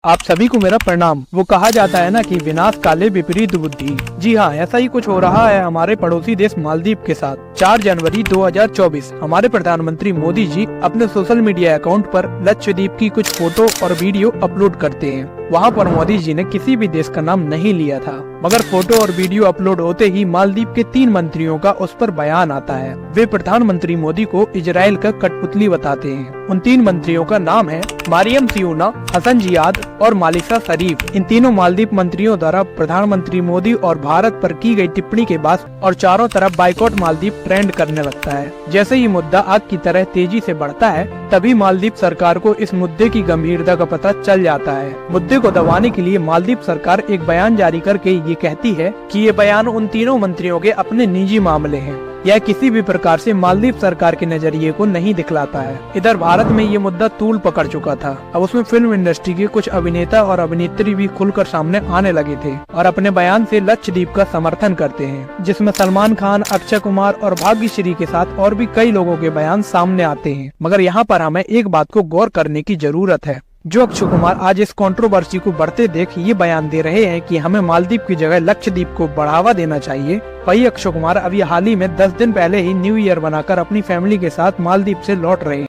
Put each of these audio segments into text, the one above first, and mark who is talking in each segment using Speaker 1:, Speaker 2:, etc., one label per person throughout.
Speaker 1: आप सभी को मेरा प्रणाम। वो कहा जाता है ना कि विनाश काले विपरीत बुद्धि। जी हाँ, ऐसा ही कुछ हो रहा है हमारे पड़ोसी देश मालदीव के साथ। 4 जनवरी 2024 हमारे प्रधानमंत्री मोदी जी अपने सोशल मीडिया अकाउंट पर लक्षद्वीप की कुछ फोटो और वीडियो अपलोड करते हैं। वहाँ पर मोदी जी ने किसी भी देश का नाम नहीं लिया था, मगर फोटो और वीडियो अपलोड होते ही मालदीव के 3 मंत्रियों का उस पर बयान आता है। वे प्रधानमंत्री मोदी को इजराइल का कठपुतली बताते हैं। उन 3 मंत्रियों का नाम है मरियम सियूना, हसन जियाद और मालिसा शरीफ। इन तीनों मालदीव मंत्रियों द्वारा प्रधानमंत्री मोदी और भारत पर की गई टिप्पणी के बाद और चारों तरफ बाइकॉट मालदीव ट्रेंड करने लगता है। जैसे ही मुद्दा आग की तरह तेजी से बढ़ता है, तभी मालदीव सरकार को इस मुद्दे की गंभीरता का पता चल जाता है। मुद्दे को दबाने के लिए मालदीव सरकार एक बयान जारी करके ये कहती है कि ये बयान उन तीनों मंत्रियों के अपने निजी मामले हैं। यह किसी भी प्रकार से मालदीव सरकार के नजरिए को नहीं दिखलाता है। इधर भारत में ये मुद्दा तूल पकड़ चुका था। अब उसमें फिल्म इंडस्ट्री के कुछ अभिनेता और अभिनेत्री भी खुलकर सामने आने लगे थे और अपने बयान से लक्षद्वीप का समर्थन करते हैं, जिसमें सलमान खान, अक्षय कुमार और भाग्यश्री के साथ और भी कई लोगों के बयान सामने आते हैं। मगर यहाँ पर हमें एक बात को गौर करने की जरूरत है। जो अक्षय कुमार आज इस कंट्रोवर्सी को बढ़ते देख ये बयान दे रहे हैं कि हमें मालदीव की जगह लक्षद्वीप को बढ़ावा देना चाहिए, वही अक्षय कुमार अभी हाल ही में 10 दिन पहले ही न्यू ईयर बनाकर अपनी फैमिली के साथ मालदीव से लौट रहे हैं।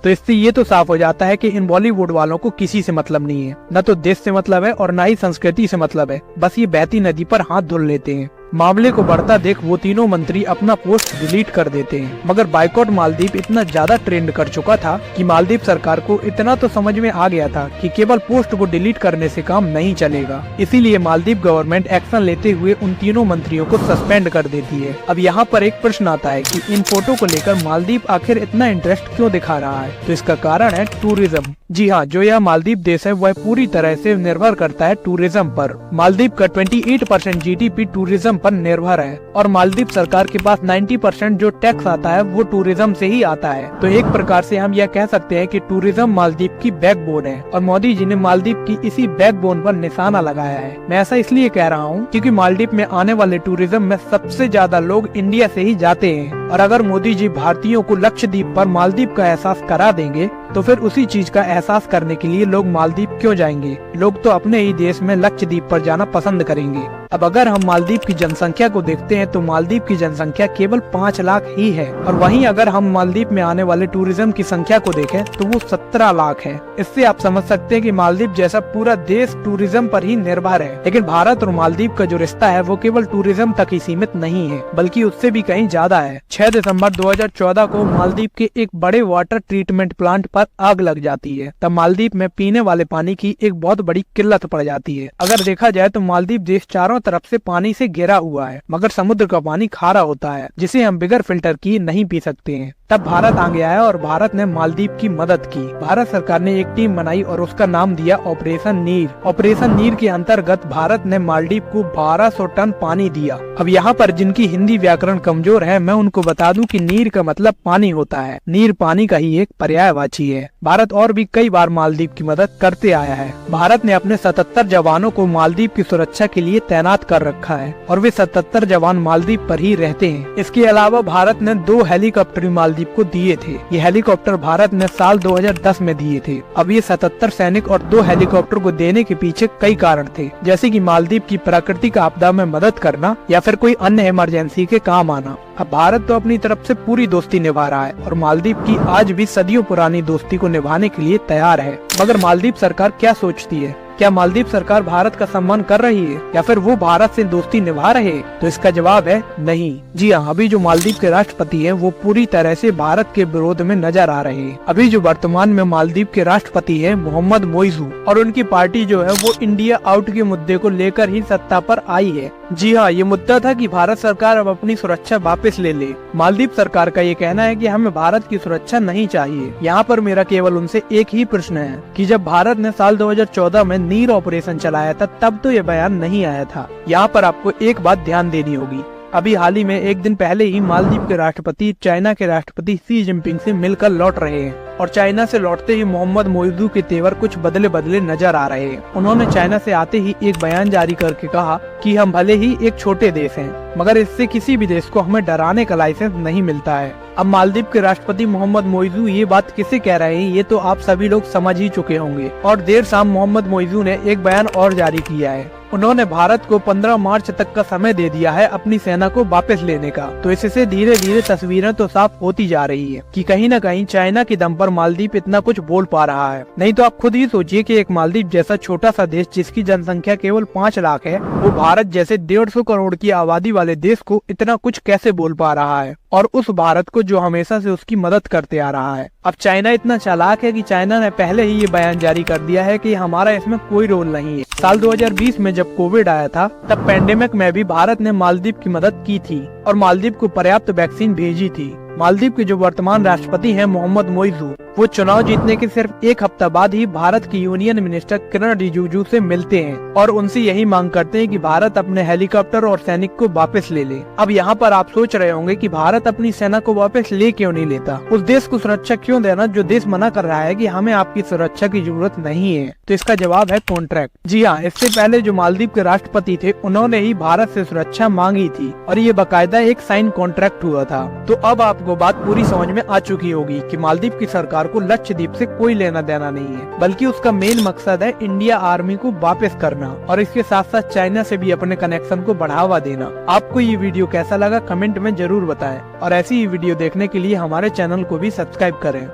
Speaker 1: तो इससे ये तो साफ हो जाता है कि इन बॉलीवुड वालों को किसी से मतलब नहीं है, न तो देश से मतलब है और न ही संस्कृति से मतलब है। बस ये बहती नदी पर हाथ धुल लेते हैं। मामले को बढ़ता देख वो तीनों मंत्री अपना पोस्ट डिलीट कर देते हैं। मगर बाइकॉट मालदीव इतना ज्यादा ट्रेंड कर चुका था कि मालदीव सरकार को इतना तो समझ में आ गया था कि केवल पोस्ट को डिलीट करने से काम नहीं चलेगा। इसीलिए मालदीव गवर्नमेंट एक्शन लेते हुए उन तीनों मंत्रियों को सस्पेंड कर देती है। अब यहाँ पर एक प्रश्न आता है कि इन फोटो को लेकर मालदीव आखिर इतना इंटरेस्ट क्यों दिखा रहा है? तो इसका कारण है टूरिज्म। जी हाँ, जो यह मालदीव देश है वह पूरी तरह से निर्भर करता है टूरिज्म पर। मालदीव का 28% GDP टूरिज्म पर निर्भर है और मालदीव सरकार के पास 90% जो टैक्स आता है वो टूरिज्म से ही आता है। तो एक प्रकार से हम यह कह सकते हैं कि टूरिज्म मालदीव की बैकबोन है और मोदी जी ने मालदीव की इसी बैकबोन पर निशाना लगाया है। मैं ऐसा इसलिए कह रहा हूँ क्योंकि मालदीव में आने वाले टूरिज्म में सबसे ज्यादा लोग इंडिया से ही जाते हैं और अगर मोदी जी भारतीयों को लक्षद्वीप पर मालदीव का एहसास करा देंगे तो फिर उसी चीज का एहसास करने के लिए लोग मालदीव क्यों जाएंगे? लोग तो अपने ही देश में लक्षद्वीप पर जाना पसंद करेंगे। अब अगर हम मालदीव की जनसंख्या को देखते हैं तो मालदीव की जनसंख्या केवल 5 लाख ही है और वहीं अगर हम मालदीव में आने वाले टूरिज्म की संख्या को देखें तो वो 17 लाख है। इससे आप समझ सकते हैं कि मालदीव जैसा पूरा देश टूरिज्म पर ही निर्भर है। लेकिन भारत और मालदीव का जो रिश्ता है वो केवल टूरिज्म तक ही सीमित नहीं है, बल्कि उससे भी कहीं ज्यादा है। 6 दिसंबर 2014 को मालदीव के एक बड़े वाटर ट्रीटमेंट प्लांट पर आग लग जाती है। तब मालदीव में पीने वाले पानी की एक बहुत बड़ी किल्लत पड़ जाती है। अगर देखा जाए तो मालदीव देश चारों तरफ से पानी से घिरा हुआ है, मगर समुद्र का पानी खारा होता है जिसे हम बगैर फिल्टर किए नहीं पी सकते हैं। तब भारत आ गया है और भारत ने मालदीव की मदद की। भारत सरकार ने एक टीम बनाई और उसका नाम दिया ऑपरेशन नीर। ऑपरेशन नीर के अंतर्गत भारत ने मालदीव को 1200 टन पानी दिया। अब यहाँ पर जिनकी हिंदी व्याकरण कमजोर है, मैं उनको बता दूं कि नीर का मतलब पानी होता है। नीर पानी का ही एक पर्यायवाची है। भारत और भी कई बार मालदीव की मदद करते आया है। भारत ने अपने 77 जवानों को मालदीव की सुरक्षा के लिए तैनात कर रखा है और वे 77 जवान मालदीव पर ही रहते हैं। इसके अलावा भारत ने 2 हेलीकॉप्टर मालदीव को दिए थे। ये हेलीकॉप्टर भारत ने साल 2010 में दिए थे। अब ये 77 सैनिक और 2 हेलीकॉप्टर को देने के पीछे कई कारण थे, जैसे कि मालदीव की प्राकृतिक आपदा में मदद करना या फिर कोई अन्य इमरजेंसी के काम आना। अब भारत तो अपनी तरफ से पूरी दोस्ती निभा रहा है और मालदीव की आज भी सदियों पुरानी दोस्ती को निभाने के लिए तैयार है। मगर मालदीव सरकार क्या सोचती है? क्या मालदीव सरकार भारत का सम्मान कर रही है या फिर वो भारत से दोस्ती निभा रहे हैं? तो इसका जवाब है नहीं। जी हाँ, अभी जो मालदीव के राष्ट्रपति हैं वो पूरी तरह से भारत के विरोध में नजर आ रहे हैं। अभी जो वर्तमान में मालदीव के राष्ट्रपति हैं मोहम्मद मोइजू और उनकी पार्टी जो है वो इंडिया आउट के मुद्दे को लेकर ही सत्ता पर आई है। जी हाँ, ये मुद्दा था कि भारत सरकार अब अपनी सुरक्षा वापस ले ले। मालदीव सरकार का ये कहना है कि हमें भारत की सुरक्षा नहीं चाहिए। यहाँ पर मेरा केवल उनसे एक ही प्रश्न है कि जब भारत ने साल 2014 में नीर ऑपरेशन चलाया था तब तो ये बयान नहीं आया था। यहाँ पर आपको एक बात ध्यान देनी होगी। अभी हाल ही में एक दिन पहले ही मालदीव के राष्ट्रपति चाइना के राष्ट्रपति शी जिनपिंग से मिलकर लौट रहे हैं और चाइना से लौटते ही मोहम्मद मोइजू के तेवर कुछ बदले बदले नजर आ रहे हैं। उन्होंने चाइना से आते ही एक बयान जारी करके कहा कि हम भले ही एक छोटे देश हैं मगर इससे किसी भी देश को हमें डराने का लाइसेंस नहीं मिलता है। अब मालदीव के राष्ट्रपति मोहम्मद मोइजू ये बात किसे कह रहे हैं ये तो आप सभी लोग समझ ही चुके होंगे। और देर शाम मोहम्मद मोइजू ने एक बयान और जारी किया है। उन्होंने भारत को 15 मार्च तक का समय दे दिया है अपनी सेना को वापस लेने का। तो इससे धीरे धीरे तस्वीरें तो साफ होती जा रही है कि कहीं न कहीं चाइना के दम पर मालदीव इतना कुछ बोल पा रहा है। नहीं तो आप खुद ही सोचिए कि एक मालदीव जैसा छोटा सा देश जिसकी जनसंख्या केवल 5 लाख है, वो भारत जैसे 150 करोड़ की आबादी वाले देश को इतना कुछ कैसे बोल पा रहा है, और उस भारत को जो हमेशा से उसकी मदद करते आ रहा है। अब चाइना इतना चालाक है कि चाइना ने पहले ही ये बयान जारी कर दिया है कि हमारा इसमें कोई रोल नहीं है। साल 2020 में जब कोविड आया था तब पैंडेमिक में भी भारत ने मालदीव की मदद की थी और मालदीव को पर्याप्त वैक्सीन भेजी थी। मालदीव के जो वर्तमान राष्ट्रपति हैं मोहम्मद मोइजू, वो चुनाव जीतने के सिर्फ एक हफ्ता बाद ही भारत की यूनियन मिनिस्टर किरण रिजिजू से मिलते हैं और उनसे यही मांग करते हैं कि भारत अपने हेलीकॉप्टर और सैनिक को वापस ले ले। अब यहाँ पर आप सोच रहे होंगे कि भारत अपनी सेना को वापस ले क्यों नहीं लेता, उस देश को सुरक्षा क्यों देना जो देश मना कर रहा है कि हमें आपकी सुरक्षा की जरूरत नहीं है। तो इसका जवाब है कॉन्ट्रैक्ट। जी हाँ, इससे पहले जो मालदीव के राष्ट्रपति थे उन्होंने ही भारत से सुरक्षा मांगी थी और ये बाकायदा एक साइन कॉन्ट्रैक्ट हुआ था। तो अब आपको बात पूरी समझ में आ चुकी होगी कि मालदीव की सरकार को लक्षद्वीप से कोई लेना देना नहीं है, बल्कि उसका मेन मकसद है इंडिया आर्मी को वापस करना और इसके साथ साथ चाइना से भी अपने कनेक्शन को बढ़ावा देना। आपको ये वीडियो कैसा लगा कमेंट में जरूर बताएं और ऐसी ही वीडियो देखने के लिए हमारे चैनल को भी सब्सक्राइब करें।